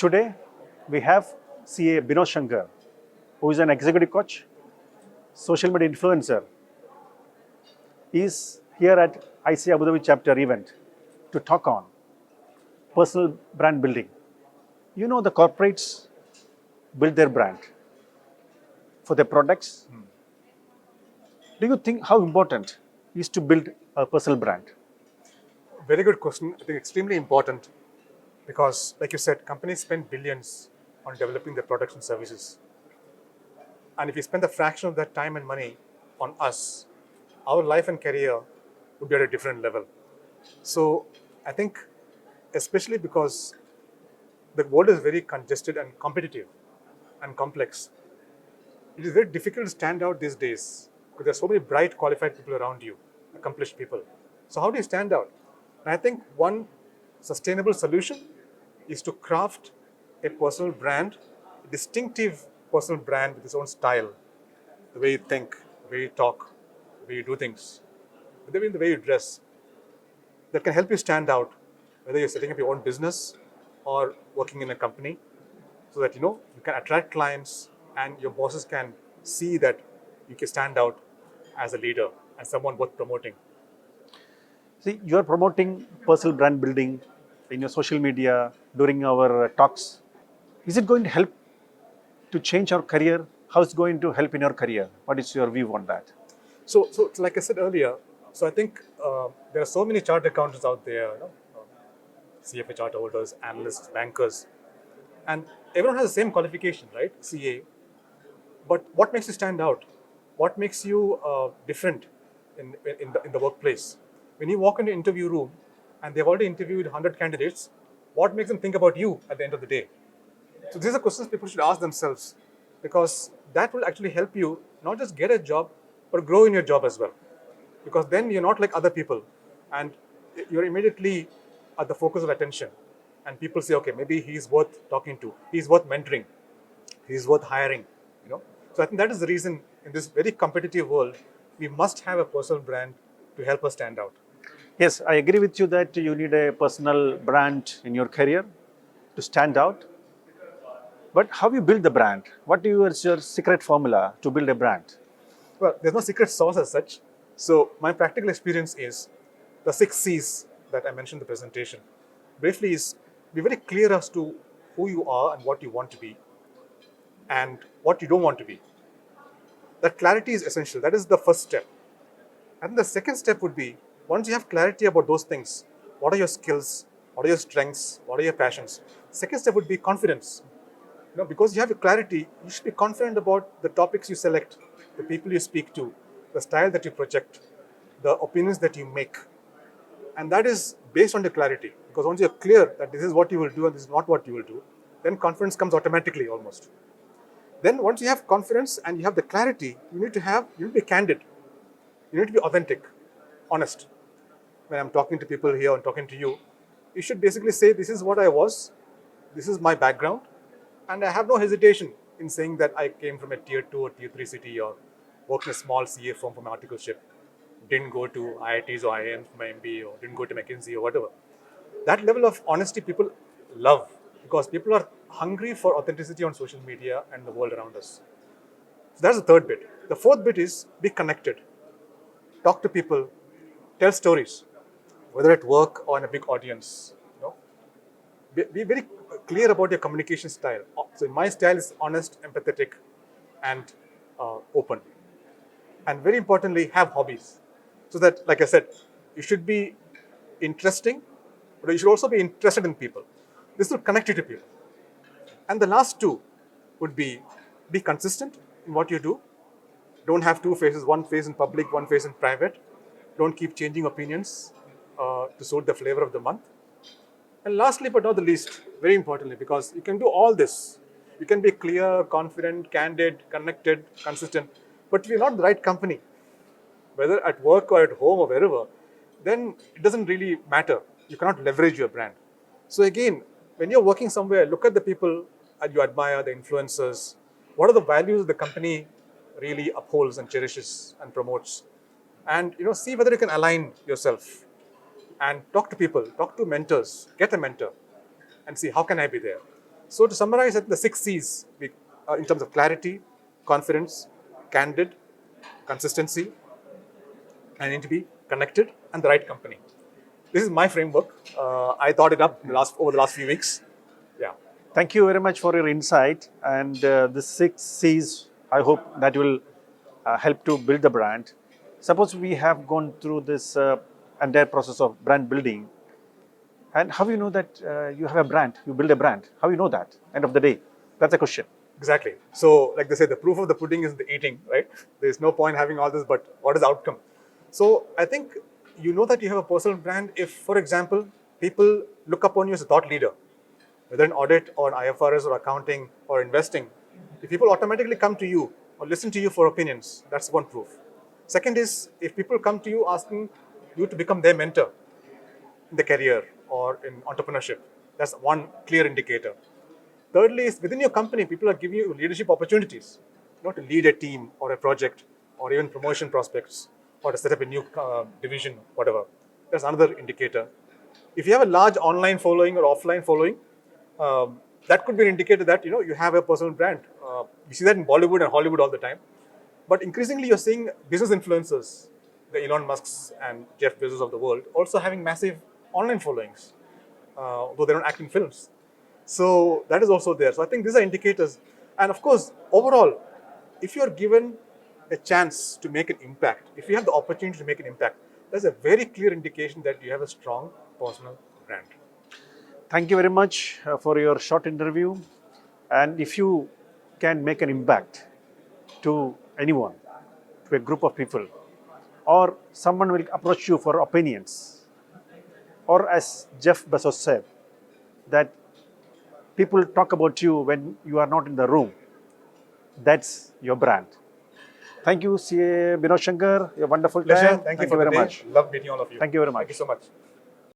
Today, we have CA Binod Shankar, who is an executive coach, social media influencer. He is here at ICAI Abu Dhabi Chapter event to talk on personal brand building. You know, the corporates build their brand for their products. Do you think how important is to build a personal brand? Very good question. I think extremely important because, like you said, companies spend billions on developing their products and services. And if we spend a fraction of that time and money on us, our life and career would be at a different level. So I think, especially because the world is very congested and competitive and complex, it is very difficult to stand out these days because there are so many bright, qualified people around you, accomplished people. So how do you stand out? And I think one sustainable solution is to craft a personal brand, a distinctive personal brand with its own style, the way you think, the way you talk, the way you do things, the way you dress, that can help you stand out, whether you're setting up your own business or working in a company, so that you can attract clients and your bosses can see that you can stand out as a leader and someone worth promoting. See, you are promoting personal brand building in your social media during our talks. Is it going to help to change our career? How is it going to help in your career? What is your view on that? So like I said earlier, so I think there are so many chartered accountants out there, CFA chart holders, analysts, bankers, and everyone has the same qualification, right? CA. But what makes you stand out? What makes you different in the workplace? When you walk into an interview room and they've already interviewed 100 candidates, what makes them think about you at the end of the day? So these are questions people should ask themselves, because that will actually help you not just get a job, but grow in your job as well. Because then you're not like other people and you're immediately at the focus of attention. And people say, okay, maybe he's worth talking to, he's worth mentoring, he's worth hiring. So I think that is the reason in this very competitive world, we must have a personal brand to help us stand out. Yes, I agree with you that you need a personal brand in your career to stand out. But how you build the brand? What is your secret formula to build a brand? Well, there's no secret sauce as such. So my practical experience is the 6 C's that I mentioned in the presentation. Briefly is be very clear as to who you are and what you want to be and what you don't want to be. That clarity is essential. That is the first step. And the second step would be, once you have clarity about those things, what are your skills, what are your strengths, what are your passions? Second step would be confidence. Because you have clarity, you should be confident about the topics you select, the people you speak to, the style that you project, the opinions that you make. And that is based on the clarity. Because once you're clear that this is what you will do and this is not what you will do, then confidence comes automatically almost. Then once you have confidence and you have the clarity, you need to be candid. You need to be authentic, honest. When I'm talking to people here and talking to you, you should basically say, this is what I was, this is my background, and I have no hesitation in saying that I came from a tier 2 or tier 3 city or worked in a small CA firm for my articleship, didn't go to IITs or IIMs for my MBA, or didn't go to McKinsey or whatever. That level of honesty people love, because people are hungry for authenticity on social media and the world around us. So that's the third bit. The fourth bit is be connected. Talk to people, tell stories, whether at work or in a big audience. Be very clear about your communication style. So my style is honest, empathetic, and open. And very importantly, have hobbies. So that, like I said, you should be interesting, but you should also be interested in people. This will connect you to people. And the last two would be consistent in what you do. Don't have two faces, one face in public, one face in private. Don't keep changing opinions to suit the flavor of the month. And lastly, but not the least, very importantly, because you can do all this. You can be clear, confident, candid, connected, consistent. But if you're not the right company, whether at work or at home or wherever, then it doesn't really matter. You cannot leverage your brand. So again, when you're working somewhere, look at the people that you admire, the influencers. What are the values the company really upholds and cherishes and promotes? And see whether you can align yourself and talk to people, talk to mentors, get a mentor and see how can I be there. So to summarize it, the 6 C's in terms of clarity, confidence, candid, consistency, and need to be connected and the right company. This is my framework. I thought it up over the last few weeks. Yeah. Thank you very much for your insight. And the 6 C's, I hope that will help to build the brand. Suppose we have gone through this entire process of brand building. And how you know that you have a brand, you build a brand? How you know that? End of the day, that's a question. Exactly. So, like they say, the proof of the pudding is in the eating, right? There's no point having all this, but what is the outcome? So, I think you know that you have a personal brand if, for example, people look upon you as a thought leader, whether in audit or IFRS or accounting or investing. If people automatically come to you or listen to you for opinions, that's one proof. Second is if people come to you asking you to become their mentor in the career or in entrepreneurship, that's one clear indicator. Thirdly, is within your company, people are giving you leadership opportunities, to lead a team or a project or even promotion prospects or to set up a new division, whatever. That's another indicator. If you have a large online following or offline following, that could be an indicator that you have a personal brand. You see that in Bollywood and Hollywood all the time. But increasingly, you're seeing business influencers, the Elon Musks and Jeff Bezos of the world, also having massive online followings, though they don't act in films. So that is also there. So I think these are indicators. And of course, overall, if you're given a chance to make an impact, if you have the opportunity to make an impact, that's a very clear indication that you have a strong personal brand. Thank you very much for your short interview. And if you can make an impact to anyone, to a group of people, or someone will approach you for opinions, or as Jeff Bezos said, that people talk about you when you are not in the room, that's your brand. Thank you, CA Binod Shankar. You're wonderful. Pleasure. Time. Thank you for very the day. much. Love meeting all of you. Thank you very much. Thank you so much.